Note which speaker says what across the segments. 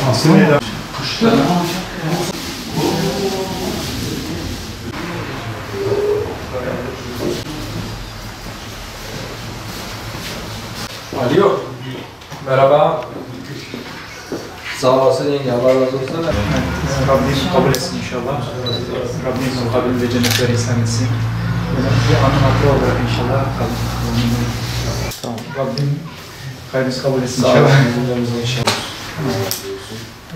Speaker 1: Aslında
Speaker 2: Alo. Merhaba. Sağ olasın yenge. Allah razı olsun.
Speaker 1: Rabbim kabul etsin inşallah. Rabbim mukabil ve cennetler ihsan etsin. Bir anın hatırı olarak inşallah. Tamam. Rabbim hayrınızı kabul etsin
Speaker 2: Sağ olun.
Speaker 1: inşallah.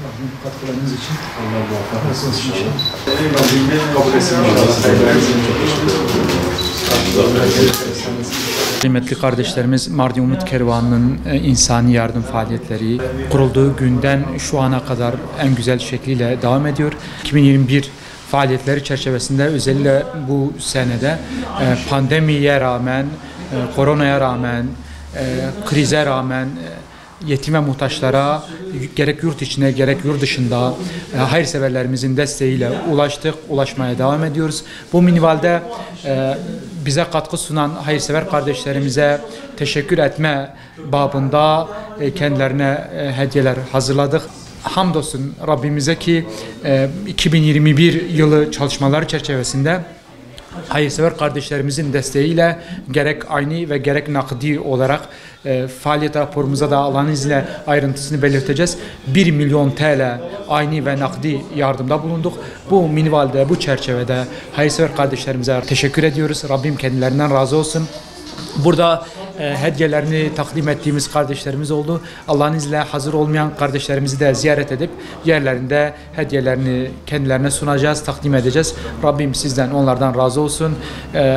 Speaker 1: Rabbim katkılarınız için. Allah razı olsun inşallah. Rabbim kabul etsin inşallah. Kıymetli kardeşlerimiz, Mardin Umut Kervanı'nın insani yardım faaliyetleri kurulduğu günden şu ana kadar en güzel şekliyle devam ediyor. 2021 faaliyetleri çerçevesinde özellikle bu senede pandemiye rağmen, koronaya rağmen, krize rağmen yetim ve muhtaçlara gerek yurt içine gerek yurt dışında hayırseverlerimizin desteğiyle ulaşmaya devam ediyoruz. Bu minvalde bize katkı sunan hayırsever kardeşlerimize teşekkür etme babında kendilerine hediyeler hazırladık. Hamdolsun Rabbimize ki 2021 yılı çalışmaları çerçevesinde hayırsever kardeşlerimizin desteğiyle gerek ayni ve gerek nakdi olarak faaliyet raporumuza da Allah'ın izniyle ayrıntısını belirteceğiz. 1 milyon TL ayni ve nakdi yardımda bulunduk. Bu minvalde, bu çerçevede hayırsever kardeşlerimize teşekkür ediyoruz. Rabbim kendilerinden razı olsun. Burada hediyelerini takdim ettiğimiz kardeşlerimiz oldu. Allah'ın izniyle hazır olmayan kardeşlerimizi de ziyaret edip yerlerinde hediyelerini kendilerine sunacağız, takdim edeceğiz. Rabbim sizden, onlardan razı olsun.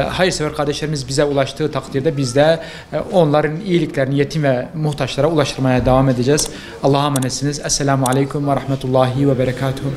Speaker 1: Hayırsever kardeşlerimiz bize ulaştığı takdirde biz de onların iyiliklerini yetim ve muhtaçlara ulaştırmaya devam edeceğiz. Allah'a emanetsiniz. Esselamu Aleyküm ve Rahmetullahi ve Berekatuhu.